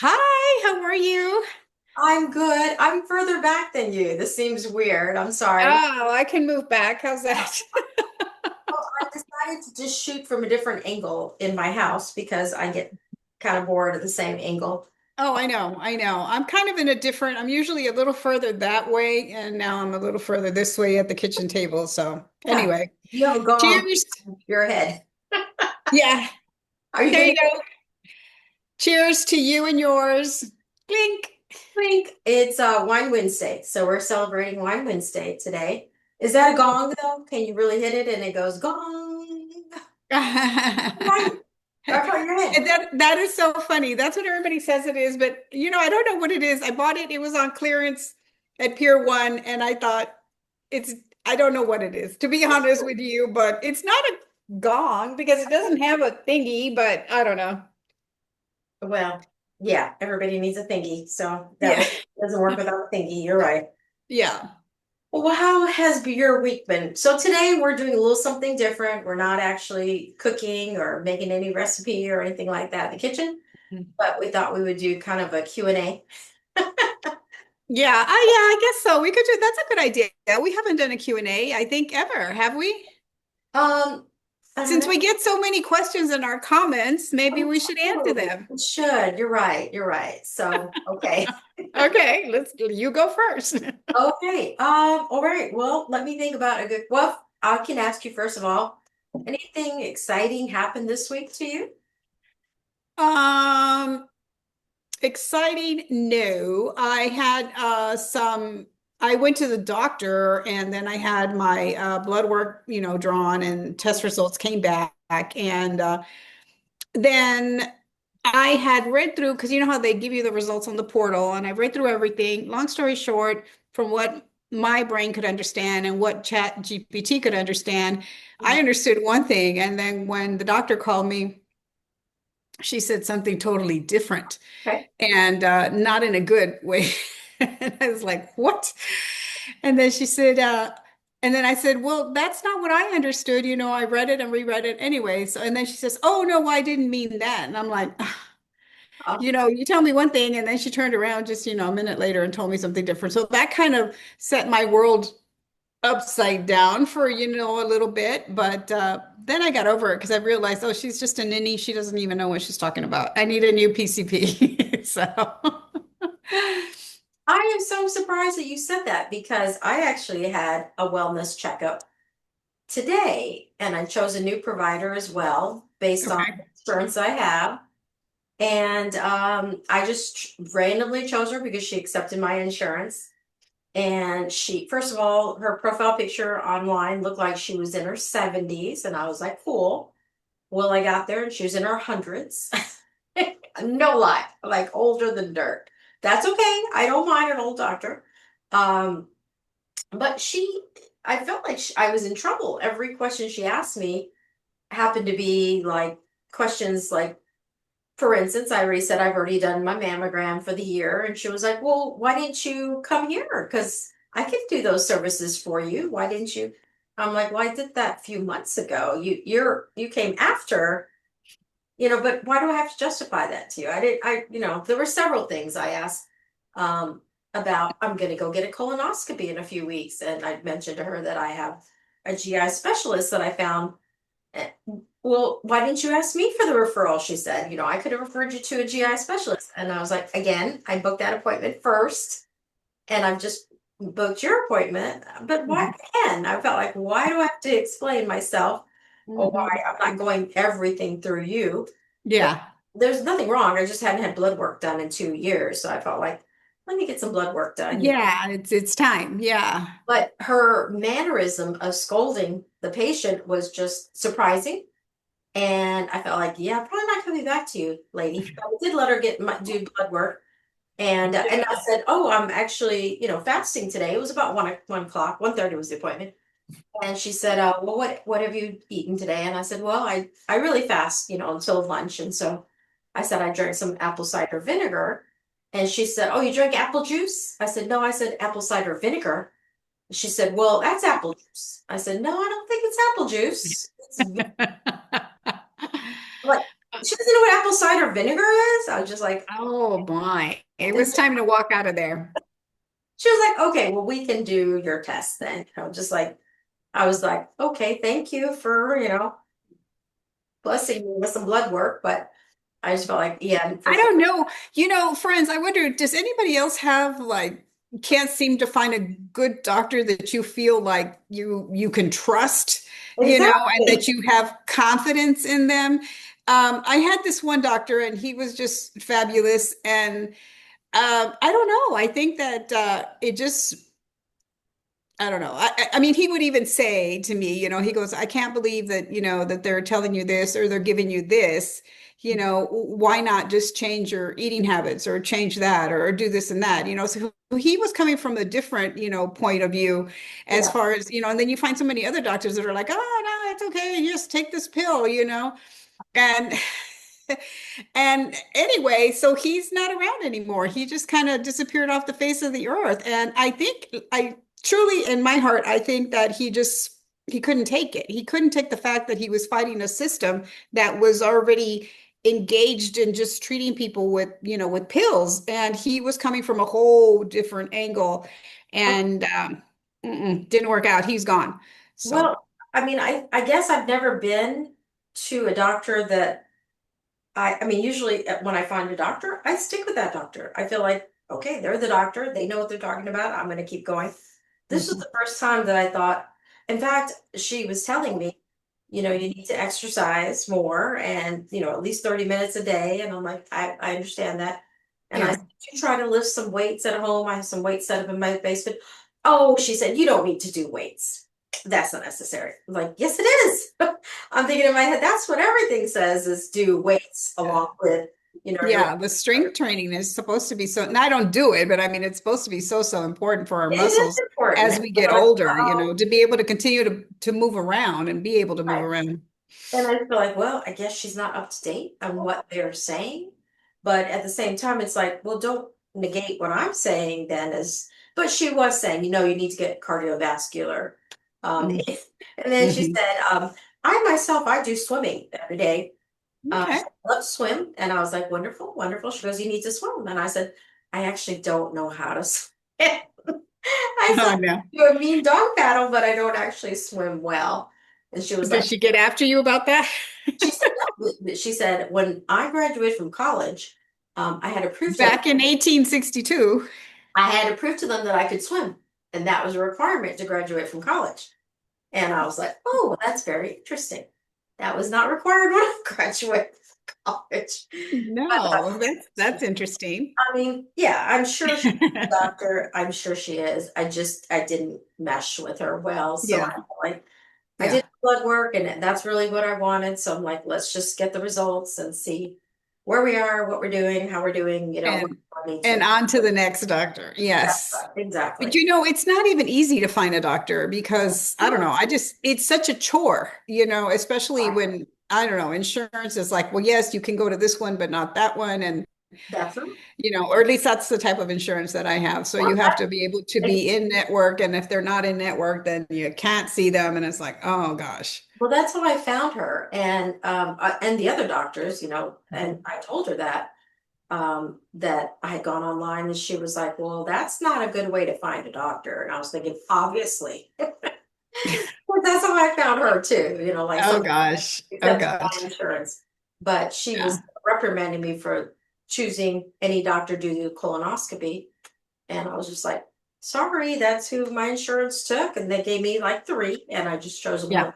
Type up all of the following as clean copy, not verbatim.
Hi, how are you? I'm good. I'm further back than you. This seems weird. I'm sorry. Oh, I can move back. How's that? Well, I decided to just shoot from a different angle in my house because I get kind of bored at the same angle. Oh, I know, I know. I'm kind of in a different, I'm usually a little further that way, and now I'm a little further this way at the kitchen table. So, Yeah. anyway, You have a gong cheers. in your head. Yeah, Are you there getting you go. Cheers to you and yours. Clink. a drink? It's Wine Wednesday, so we're celebrating Wine Wednesday today. Is that a gong though? Can you really hit it and it goes gong? Right. That's on your head. That is so funny. That's what everybody says it is, but I don't know what it is. I bought it. It was on clearance at Pier 1, and I thought it's I don't know what it is, to be honest with you, but it's not a gong because it doesn't have a thingy, but I don't know. Well, yeah, everybody needs a thingy, so that Yeah. one doesn't work without a thingy. You're right. Yeah. Well, how has your week been? So today we're doing a little something different. We're not actually cooking or making any recipe or anything like that in the kitchen, but we thought we would do kind of a Q&A. Yeah, I guess so. We could do that's a good idea. We haven't done a Q and A, I think, ever, have we? Um, I don't Since know. we get so many questions in our comments, maybe we should answer Oh, them. we should. You're right. You're right. So, okay. Okay, you go first. Okay. All right. Well, let me think about a good, well, I can ask you first of all, anything exciting happened this week to you? Um, Exciting. No, I had I went to the doctor and then I had my blood work, drawn and test results came back. And then I had read through, because you know how they give you the results on the portal, and I read through everything. Long story short, from what my brain could understand and what Chat GPT could understand, I understood one thing. And then when the doctor called me, she said something totally different Okay. and not in a good way. And I was like, what? And then she said, and then I said, well, that's not what I understood. I read it and reread it anyway. So, and then she says, oh, no, I didn't mean that. And I'm like, you tell me one thing. And then she turned around just, a minute later and told me something different. So that kind of set my world upside down for, a little bit. But then I got over it because I realized, oh, she's just a ninny. She doesn't even know what she's talking about. I need a new PCP. So. I am so surprised that you said that because I actually had a wellness checkup today and I chose a new provider as well based on the Okay. insurance I have. And I just randomly chose her because she accepted my insurance. And she, first of all, her profile picture online looked like she was in her 70s. And I was like, cool. Well, I got there and she was in her hundreds. No lie, like older than dirt. That's okay. I don't mind an old doctor. Um, but I felt like I was in trouble. Every question she asked me happened to be like questions like, for instance, I already said I've already done my mammogram for the year. And she was like, well, why didn't you come here? Because I could do those services for you. Why didn't you? I'm like, well, I did that a few months ago. You came after, but why do I have to justify that to you? There were several things I asked um, about. I'm going to go get a colonoscopy in a few weeks. And I mentioned to her that I have a GI specialist that I found. Eh, Well, why didn't you ask me for the referral? She said, I could have referred you to a GI specialist. And I was like, again, I booked that appointment first and I've just booked your appointment. But why Mhm. again? I felt like, why do I have to explain myself or why Mhm. I'm not going everything through you? Yeah. There's nothing wrong. I just hadn't had blood work done in 2 years. So I felt like, let me get some blood work done. Yeah, it's time. Yeah. But her mannerism of scolding the patient was just surprising. And I felt like, yeah, I'm probably not coming back to you, lady. But I did let her do blood work. And I said, oh, I'm actually, fasting today. It was about 1 o'clock, 1:30 was the appointment. And she said, well, what have you eaten today? And I said, well, I really fast, until lunch. And so I said, I drank some apple cider vinegar. And she said, oh, you drank apple juice? I said, no, I said apple cider vinegar. She said, well, that's apple juice. I said, no, I don't think it's apple juice. It's like She doesn't know what apple cider vinegar is. I was just like, Oh my. It was time to walk out of there. she was like, okay, well, we can do your test then. I was like, okay, thank you for, blessing me with some blood work. But I just felt like, yeah, for I sure. don't know. Friends, I wonder, does anybody else have like can't seem to find a good doctor that you feel like you can trust, and that Exactly. you have confidence in them? I had this one doctor and he was just fabulous. And I don't know. I think that it just I don't know. I mean, he would even say to me, he goes, I can't believe that, that they're telling you this or they're giving you this. Why not just change your eating habits or change that or do this and that? So he was coming from a different, point of view as Yeah. far as, and then you find so many other doctors that are like, oh, no, it's okay. You just take this pill. And and anyway, so he's not around anymore. He just kind of disappeared off the face of the earth. And I think I truly in my heart, I think that he couldn't take it. He couldn't take the fact that he was fighting a system that was already engaged in just treating people with, with pills. And he was coming from a whole different angle and didn't work out. He's gone. So Well, I mean, I guess I've never been to a doctor that I mean, usually when I find a doctor, I stick with that doctor. I feel like, okay, they're the doctor. They know what they're talking about. I'm going to keep going. This was mhm. the first time that I thought, in fact, she was telling me, you need to exercise more and, at least 30 minutes a day. And I'm like, I understand that. And I Yeah. said, you try to lift some weights at home. I have some weights set up in my basement. Oh, she said, you don't need to do weights. That's not necessary. I'm like, yes, it is. I'm thinking in my head, that's what everything says is do weights along with, your Yeah, the strength training is supposed to be so, and I don't do it, but I mean, it's supposed to be so, so important for our it is muscles important. as And we I'm get like, older, oh, to be able to continue to move around and be able to move right. around. And I feel like, well, I guess she's not up to date on what they're saying. But at the same time, it's like, well, don't negate what I'm saying then but she was saying, you need to get cardiovascular. Mm, And then she mhm. said, I do swimming every day. Okay. I love to swim. And I was like, wonderful, wonderful. She goes, you need to swim. And I said, I actually don't know how to swim. I said, Oh, no. do a mean dog paddle, but I don't actually swim well. And she was Does like, she get after you about that? she said, no. She said, when I graduated from college, I had to prove to them, Back in 1862. that I could swim. And that was a requirement to graduate from college. And I was like, oh, well, that's very interesting. That was not required when I graduated from college. But No, that's interesting. I mean, yeah, I'm sure she's a doctor. I'm sure she is. I didn't mesh with her well. So I Yeah, felt like I yeah. did blood work and that's really what I wanted. So I'm like, let's just get the results and see where we are, what we're doing, how we're doing, what And I need and to. on to the next doctor. That's Yes. right. Exactly. But it's not even easy to find a doctor because I don't No, know. It's such a chore, especially right. when I don't know, insurance is like, well, yes, you can go to this one, but not that one. And, Definitely. or at least that's the type of insurance that I have. So Well, you have to be able to that, be in network. And if they're not in network, then you can't see them. And it's like, oh gosh. well, that's how I found her, and the other doctors, and I told her that I had gone online, and she was like, "Well, that's not a good way to find a doctor." And I was thinking, obviously, well, that's how I found her too. Like Oh some gosh. Oh accepted my gosh. insurance, but she Yeah. was reprimanding me for choosing any doctor due to colonoscopy, and I was just like, "Sorry, that's who my insurance took," and they gave me like three, and I just chose the Yeah. one Have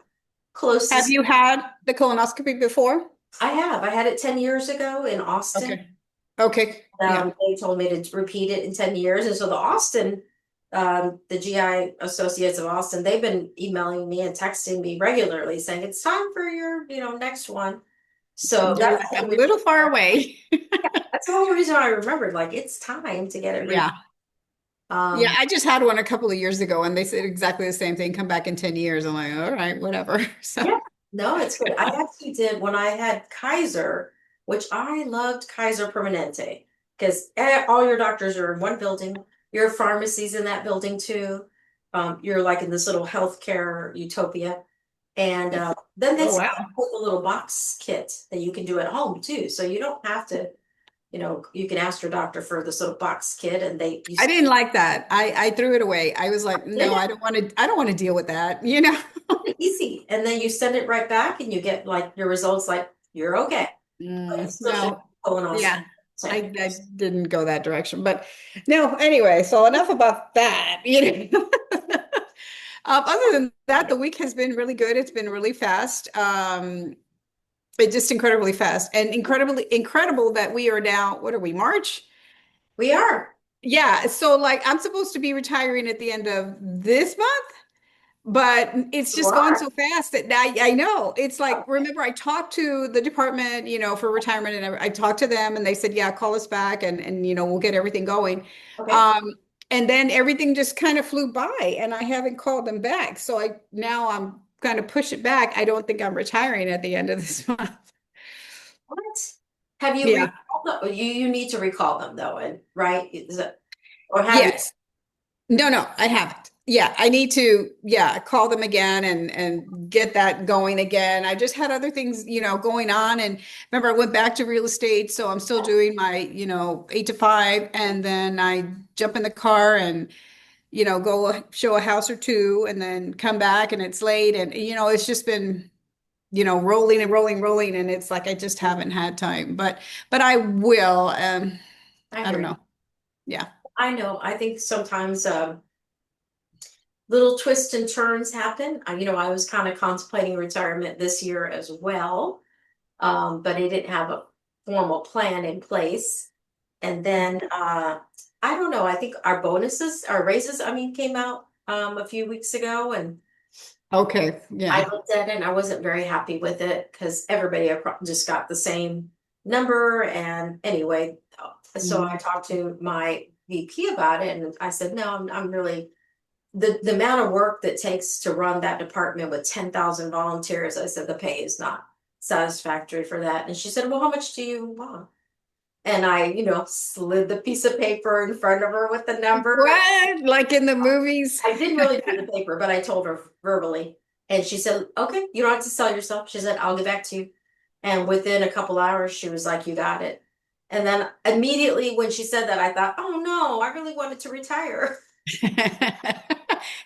closest. you had the colonoscopy before? I have. I had it 10 years ago in Austin. Okay. Okay. Yeah. They told me to repeat it in 10 years. And so the GI Associates of Austin, they've been emailing me and texting me regularly saying it's time for your, next one. So You're like, I'm a little far away. that's the only reason I remembered, like it's time to get it Yeah. Yeah, um I just had one a couple of years ago and they said exactly the same thing. Come back in 10 years. I'm like, all right, whatever. So, yeah, no, it's good. I actually did when I had Kaiser, which I loved Kaiser Permanente because all your doctors are in one building. Your pharmacy's in that building too. You're like in this little healthcare utopia. And then Oh, that's wow. with a little box kit that you can do at home too. So you don't have to, you can ask your doctor for this little box kit and you I didn't like that. I threw it away. I was like, did no, it I don't want to deal with that, you know? really easy. And then you send it right back and you get like your results like you're okay. But you still should No, have colonoscopy. yeah, I didn't go that direction, but no, anyway, so enough about that, you know. Other than that, the week has been really good. It's been really fast. It just incredibly fast and incredible that we are now, what are we, March? We are. Yeah, so like I'm supposed to be retiring at the end of this month, but it's You just gone are. so fast that I know it's like, remember I talked to the department, for retirement and I talked to them and they said, yeah, call us back and we'll get everything going. Okay. Um, and then everything just kind of flew by and I haven't called them back. So now I'm kind of push it back. I don't think I'm retiring at the end of this month. What? Have you Yeah. recalled them? You need to recall them though, and right? Is it, or have you? Yes. No, I haven't. Yeah, I need to, yeah, call them again and get that going again. I just had other things, going on. And remember, I went back to real estate, so I'm still doing my, 8 to 5, and then I jump in the car and, go show a house or two, and then come back and it's late, and it's just been, rolling and rolling, rolling, and it's like I just haven't had time. But I will. I I don't hear you. know. Yeah. I know. I think sometimes little twists and turns happen. I was kind of contemplating retirement this year as well, but I didn't have a formal plan in place. And then I don't know. I think our raises, I mean, came out a few weeks ago, and Okay. I Yeah. looked at it and I wasn't very happy with it because everybody just got the same number. And anyway, so I Mhm. talked to my VP about it, and I said, no, I'm really the amount of work that takes to run that department with 10,000 volunteers. I said the pay is not satisfactory for that. And she said, well, how much do you want? And I, slid the piece of paper in front of her with the number. What? Like in the movies? I didn't really do the paper, but I told her verbally. And she said, okay, you don't have to sell yourself. She said, I'll get back to you. And within a couple hours, she was like, you got it. And then immediately when she said that, I thought, oh no, I really wanted to retire.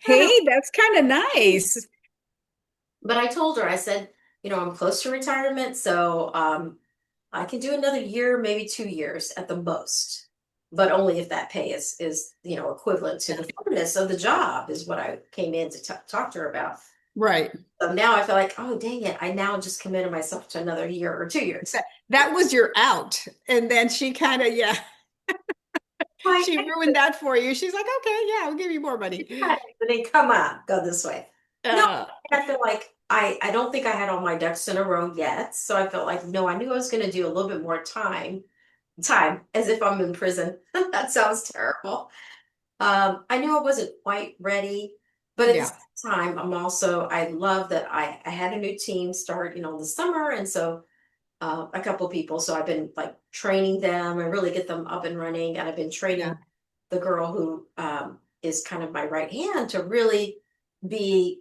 Hey, that's kind of nice. But I told her, I said, I'm close to retirement, so I can do another year, maybe 2 years at the most, but only if that pay is equivalent to the fullness of the job is what I came in to talk to her about. Right. So now I feel like, oh dang it, I now just committed myself to another year or 2 years. That was your out. And then she kind of, yeah, Like, she ruined that for you. She's like, okay, yeah, I'll give you more money. but then come on, go this way. No, Uh, I feel like I don't think I had all my ducks in a row yet. So I felt like, no, I knew I was going to do a little bit more time as if I'm in prison. That sounds terrible. I knew I wasn't quite ready, but at the yeah, same time, I love that I had a new team start, in the summer. And so a couple of people, so I've been like training them and really get them up and running. And I've been training yeah, the girl who is kind of my right hand to really be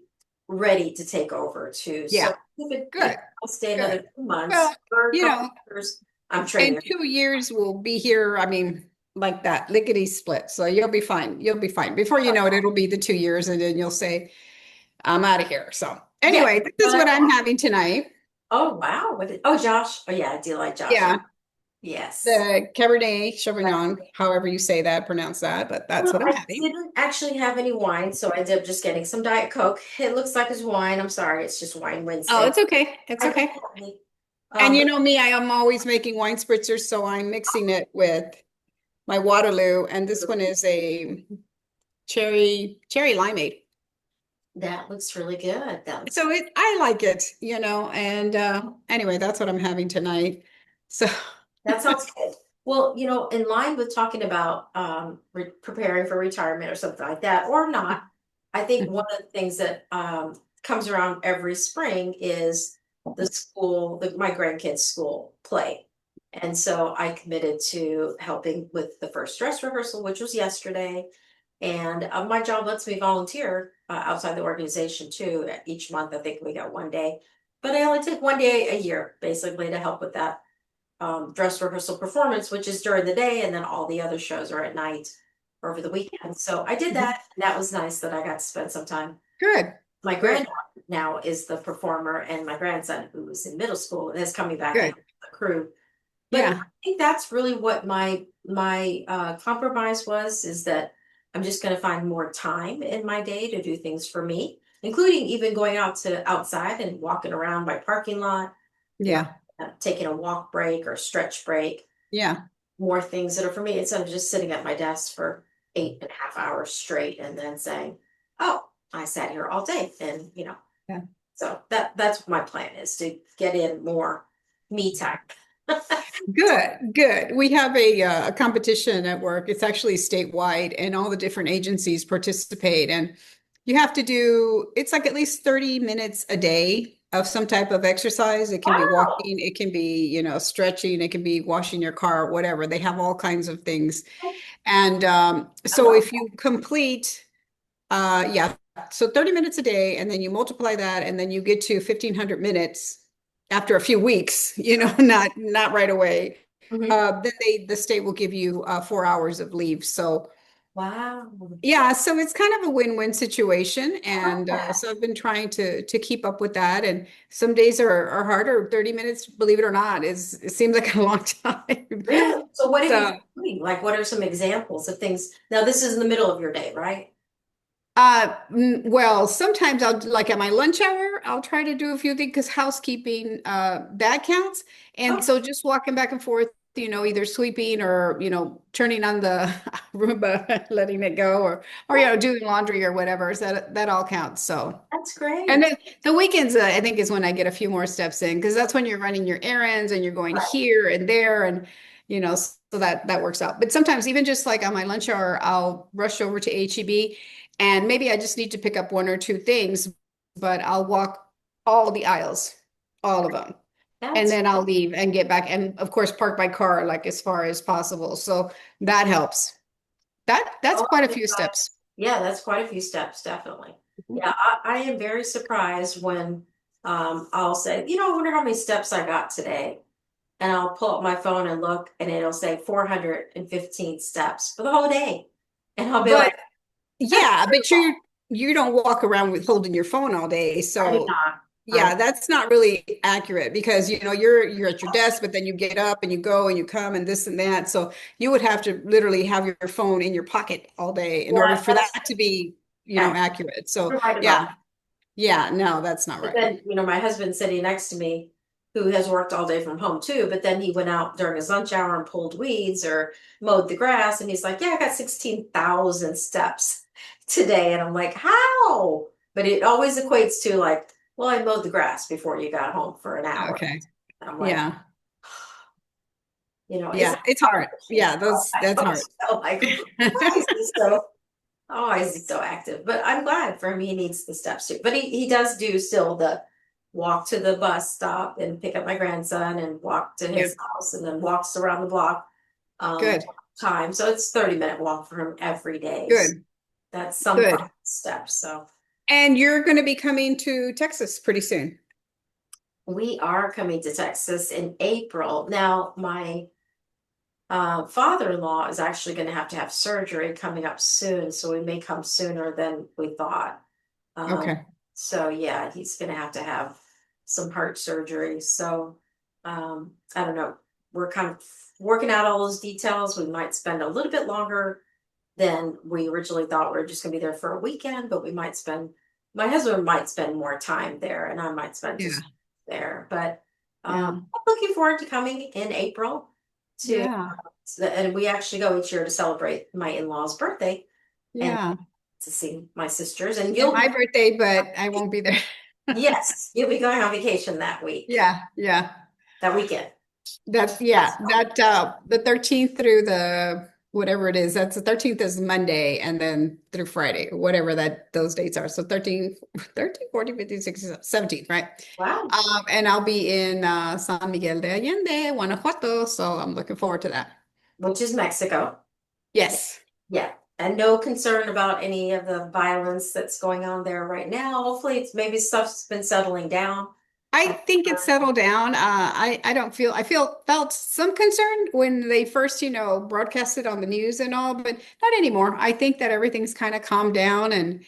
ready to take over too. So yeah. if Good, I'll stay good. another two Well, months or a you couple know, of years, I'm in training. 2 years we'll be here. I mean, like that lickety split. So you'll be fine. You'll be fine. Before you know it, it'll be the 2 years, and then you'll say, I'm out of here. So Yeah. anyway, this is what I'm having tonight. Oh wow. Oh Josh. Oh yeah, I do like Josh. Yeah. Yes. The Cabernet Sauvignon, however you say that, pronounce that, but that's Well, what I'm I having. didn't actually have any wine, so I ended up just getting some Diet Coke. It looks like it's wine. I'm sorry, it's just Wine Oh, Wednesday. it's okay. It's I don't okay. have any. And you But know me, I am always making wine spritzers, so I'm mixing it with my Waterloo, and this one is a cherry limeade. that looks really good. That looks So I like it, and anyway, that's what I'm having tonight. So That sounds good. Well, in line with talking about preparing for retirement or something like that, or not, I think one of the things that comes around every spring is my grandkids' school play. And so I committed to helping with the first dress rehearsal, which was yesterday. And my job lets me volunteer outside the organization too. Each month, I think we got 1 day, but I only take 1 day a year basically to help with that dress rehearsal performance, which is during the day, and then all the other shows are at night over the weekend. So I did Mhm. that. And that was nice that I got to spend some time. Good, My good, granddaughter now is the performer, and my grandson, who was in middle school, is coming back to good. help the crew. But I Yeah, think that's really what my compromise was, is that I'm just going to find more time in my day to do things for me, including even going out to outside and walking around my parking lot, you know, yeah, taking a walk break or stretch break, yeah, more things that are for me instead of just sitting at my desk for 8.5 hours straight and then saying, "Oh, I sat here all day," and yeah. so that's what my plan is, to get in more me time. Good, good. We have a competition at work. It's actually statewide, and all the different agencies participate. And you have to do, it's like at least 30 minutes a day of some type of exercise. It can be Wow. walking, it can be, stretching, it can be washing your car, whatever. They have all kinds of things. And I so love if you complete, yeah, so 30 minutes a day, and then you multiply that, and then you get to 1,500 minutes after a few weeks, not right away. that. Mhm. Then the state will give you 4 hours of leave. So Wow. yeah, so it's kind of a win-win situation, I love and that. so I've been trying to keep up with that. And some days are harder. 30 minutes, believe it or not, is it seems like a long time. Really? So what have you So been doing? Like, what are some examples of things? Now, this is in the middle of your day, right? Well, sometimes I'll like at my lunch hour, I'll try to do a few things because housekeeping, that counts. And Oh, so just walking back and forth, either sweeping or, turning on the Roomba, letting it go or, oh, doing laundry or whatever. So that all counts. So, that's and great. then the weekends, I think is when I get a few more steps in because that's when you're running your errands and you're going Right. here and there and, so that works out. But sometimes even just like on my lunch hour, I'll rush over to HEB and maybe I just need to pick up one or two things, but I'll walk all the aisles, all of them. And That's then I'll leave and get back and of course park my car like as far as possible. So that helps. That's oh, quite a my few God. steps. Yeah, that's quite a few steps, definitely. Yeah, I am very surprised when I'll say, I wonder how many steps I got today. And I'll pull up my phone and look, and it'll say 415 steps for the whole day. And I'll be But like, that's yeah, but terrible. you don't walk around with holding your phone all day. I do So not. I yeah, that's not really accurate because you're at your desk, but then you get up and you go and you come and this and that. So you would have to literally have your phone in your pocket all day in order Yeah, for that's that to be, accurate. accurate. So You're right yeah, about that. yeah, no, that's not But right. then, my husband's sitting next to me, who has worked all day from home too, but then he went out during his lunch hour and pulled weeds or mowed the grass, and he's like, "Yeah, I got 16,000 steps today." And I'm like, "How?" But it always equates to like, "Well, I mowed the grass before you got home for an hour." Okay. And I'm like, Yeah. is Yeah, that it's hard. artificial? Yeah, that's I hard. was so like, why is he so Oh, he's so active. But I'm glad for him he needs the steps too. But he does do still the walk to the bus stop and pick up my grandson and walk to his Yep. house and then walks around the block Good. time. So it's 30-minute walk for him every day. Good. That's some Good. steps. So And you're going to be coming to Texas pretty soon. we are coming to Texas in April. Now, my father-in-law is actually going to have surgery coming up soon, so we may come sooner than we thought. Um, Okay. so yeah, he's going to have some heart surgery. So I don't know. We're kind of working out all those details. We might spend a little bit longer than we originally thought. We are just going to be there for a weekend, but my husband might spend more time there, and I might spend Yeah. just there. But Yeah. I'm looking forward to coming in April to, Yeah. and we actually go each year to celebrate my in-laws' birthday and Yeah. to see my sisters. And And you'll my be birthday, but I won't be there. Yes, you'll be going on vacation that week, Yeah. Yeah. that weekend. That's yeah, that the 13th through the whatever it is, that's the 13th is Monday and then through Friday, whatever those dates are. So 13, 14, 15, 16, 17th, right? Wow. And I'll be in San Miguel de Allende, Guanajuato. So I'm looking forward to that. Which is Mexico. Yes. Yeah. and no concern about any of the violence that's going on there right now. Hopefully, it's maybe stuff's been settling down. I Uh, think it's settled down. I don't feel I feel felt some concern when they first, broadcasted on the news and all, but not anymore. I think that everything's kind of calmed down, and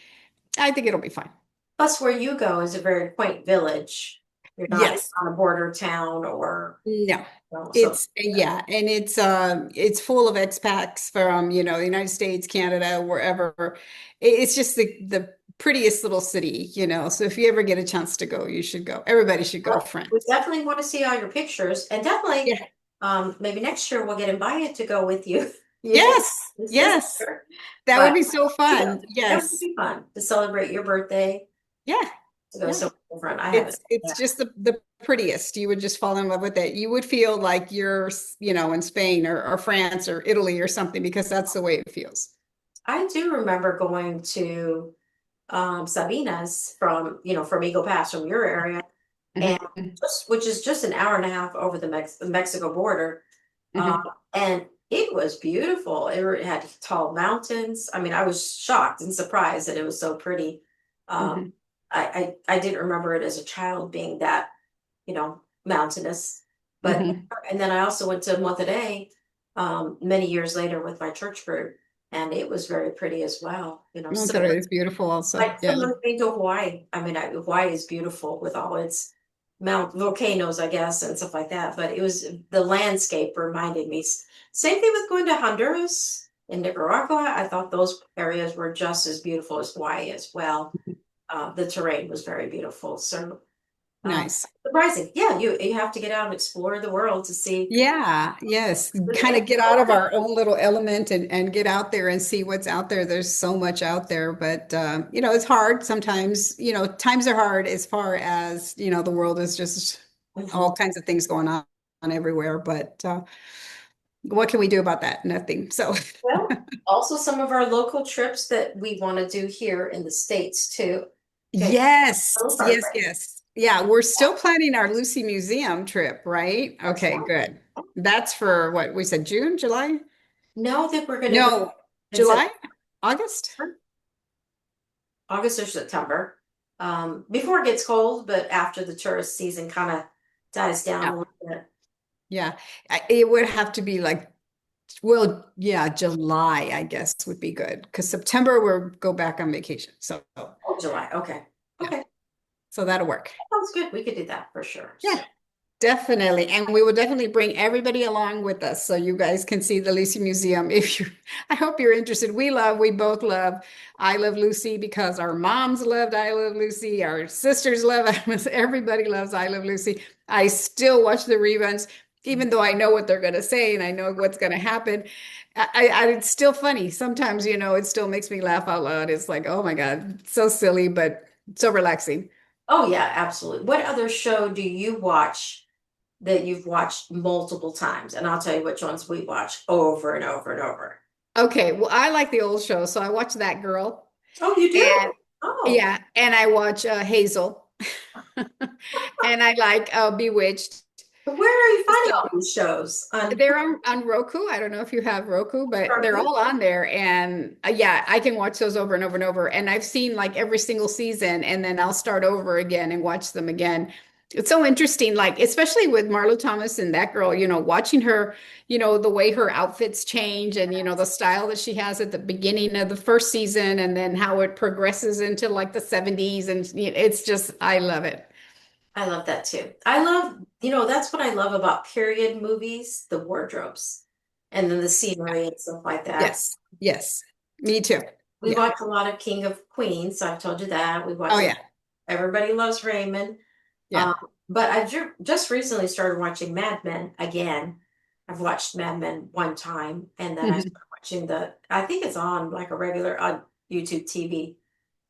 I think it'll be fine. Plus, where you go is a very quaint village. You're not Yes. on a border town or, No. so. Yeah, and it's full of expats from, the United States, Canada, wherever. It's just the prettiest little city, So if you ever get a chance to go, you should go. Everybody should go, Well, we friends. definitely want to see all your pictures, and definitely, Yeah. maybe next year we'll get invited to go with you. You Yes. and Yes. sister, That would but be so fun. that would Yes. be fun to celebrate your birthday, Yeah. to go Yeah. somewhere different. I haven't. It's Yeah, just the prettiest. You would just fall in love with it. You would feel like you're, in Spain or France or Italy or something because that's the way it feels. I do remember going to Sabina's from Eagle Pass from your area, and Mhm. which is just an hour and a half over the Mexico border. Mhm. And it was beautiful. It had tall mountains. I mean, I was shocked and surprised that it was so pretty. Um, Mhm. I didn't remember it as a child being that, mountainous. But Mhm. and then I also went to Monterrey many years later with my church group, and it was very pretty as well. Monterrey is beautiful also. Like Yeah. similar thing to Hawaii. I mean, Hawaii is beautiful with all its mount volcanoes, I guess, and stuff like that. But it was the landscape reminded me. Same thing with going to Honduras and Nicaragua. I thought those areas were just as beautiful as Hawaii as well. The terrain was very beautiful. So Nice. surprising. Yeah, you have to get out and explore the world to see. Yeah, yes. Kind of get out of our own little element and get out there and see what's out there. There's so much out there, but it's hard sometimes. Times are hard as far as, the world is just Mhm. all kinds of things going on everywhere. But what can we do about that? Nothing. So, Well, also some of our local trips that we want to do here in the States too. Okay. yes, Little yes, progress. yes. Yeah, we're still planning our Lucy Museum trip, right? That's Okay, good. That's for what we said, June, July? know that we're going to go No, in July? August? August or September, before it gets cold, but after the tourist season kind of dies down Yeah. a little bit. Yeah. It would have to be like, well, yeah, July, I guess would be good because September we'll go back on vacation. So, Oh, July. Okay. yeah, Okay. so that'll work. Sounds good. We could do that for sure. Yeah, So, definitely. And we will definitely bring everybody along with us so you guys can see the Lucy Museum. I hope you're interested. We both love I Love Lucy because our moms loved I Love Lucy. Our sisters love it. Everybody loves I Love Lucy. I still watch the reruns, even though I know what they're going to say and I know what's going to happen. It's still funny. Sometimes, it still makes me laugh out loud. It's like, oh my God, so silly, but so relaxing. oh yeah, absolutely. What other show do you watch that you've watched multiple times? And I'll tell you which ones we watch over and over and over. Okay, well, I like the old show, so I watch That Girl, Oh, you do? and Oh, yeah, and I watch Hazel, and I like Bewitched. but where are you finding all So these shows? On they're on Roku. I don't know if you have Roku, but they're all on there, and yeah, I can watch those over and over and over. And I've seen like every single season, and then I'll start over again and watch them again. It's so interesting, like especially with Marlo Thomas and That Girl, watching her, the way her outfits change and the style that she has at the beginning of the first season and then how it progresses into like the 70s and it's just I love it. I love that too. I love, that's what I love about period movies, the wardrobes and then the scenery and stuff like that. Yes. Yes. Me too. We Yeah. watch a lot of King of Queens, so I've told you that. We Oh watch yeah. Everybody Loves Raymond. Yeah. Um, but I just recently started watching Mad Men again. I've watched Mad Men one time, and then I Mhm. started watching I think it's on like a regular on YouTube TV.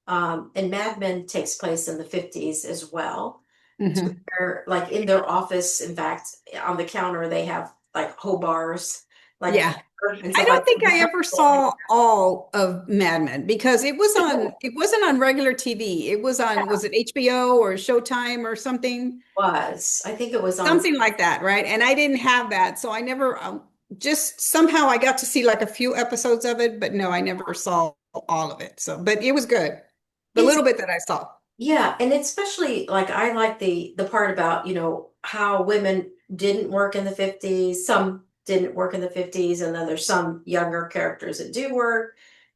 And Mad Men takes place in the 50s as well. So Mhm. they're like in their office, in fact, on the counter, they have like whole bars, like Yeah. and I stuff don't like think I ever that. saw all of Mad Men because it wasn't on regular TV. It was on, was it HBO or Showtime or something? Was. I think it was on. Something like that, right? And I didn't have that, so I never. just somehow I got to see like a few episodes of it, but no, I never saw all of it. So, but it was good. The It's little bit that I saw. Yeah, and especially like I like the part about, how women didn't work in the 50s, some didn't work in the 50s, and then there's some younger characters that do work,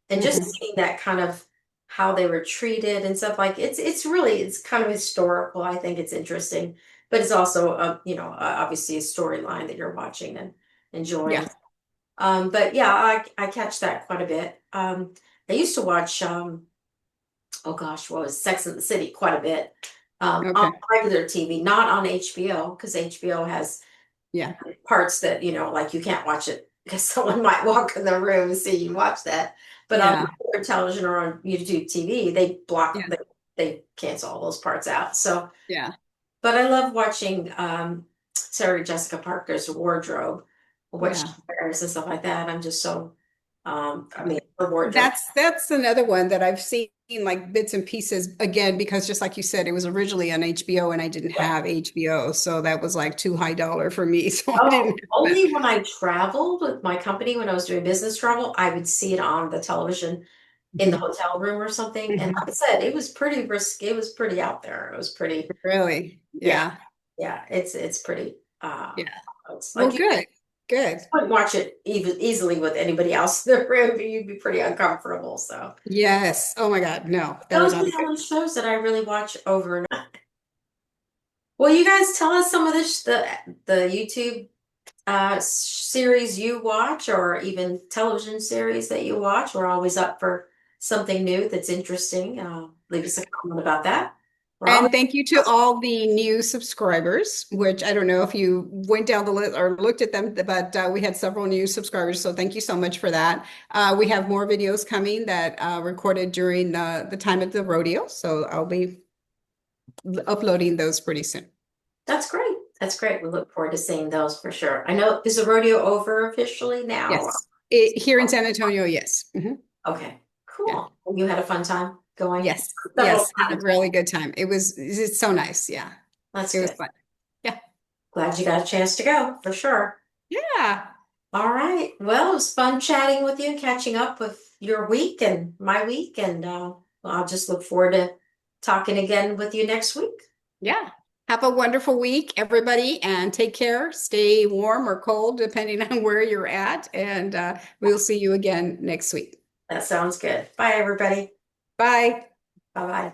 and just Mhm. seeing that kind of how they were treated and stuff like it's really it's kind of historical. I think it's interesting, but it's also obviously a storyline that you're watching and enjoying. Yeah. But yeah, I catch that quite a bit. I used to watch oh gosh, what was Sex and the City quite a bit on Okay. regular TV, not on HBO, because HBO has Yeah. parts that, like you can't watch it because someone might walk in the room and see you watch that. But on Yeah. regular television or on YouTube TV, they block, Yeah. they cancel all those parts out. So, Yeah. but I love watching Sarah Jessica Parker's wardrobe, what she Yeah. wears and stuff like that. I'm just so, I mean, her wardrobe. That's another one that I've seen like bits and pieces again because just like you said, it was originally on HBO and I didn't have HBO, so that was like too high dollar for me, so I Oh, didn't have only when I traveled with my company when I was doing business travel, I would see it on the television in the it. hotel room or something. And Mhm. like I said, it was pretty risky. It was pretty out there. It was pretty, Really? yeah, Yeah. yeah. It's pretty. Yeah. It's Well, like you good. Good. wouldn't watch it even easily with anybody else in the room. You'd be pretty uncomfortable. So Yes. Oh my God. No, that would those not are be the good. only shows that I really watch over and over. Well, you guys tell us some of this the YouTube series you watch or even television series that you watch. We're always up for something new that's interesting. Leave us a comment about that. We're And always thank you to all the new subscribers, which I don't know if you went down the list or looked at them, but we had several new subscribers. So thank you so much for that. We have more videos coming that recorded during the time of the rodeo. So I'll be uploading those pretty soon. That's great. That's great. We look forward to seeing those for sure. I know, is the rodeo over officially now? Yes. Here in San Antonio, yes. Mhm. Okay, Yeah. cool. You had a fun time going Yes. several Yes. Had a times. really good time. It's so nice. Yeah. That's It was good. fun. Yeah. Glad you got a chance to go for sure. Yeah. All right. Well, it was fun chatting with you and catching up with your week and my week. And I'll just look forward to talking again with you next week. Yeah. Have a wonderful week, everybody, and take care. Stay warm or cold, depending on where you're at. And we'll see you again next week. That sounds good. Bye, everybody. Bye. Bye bye.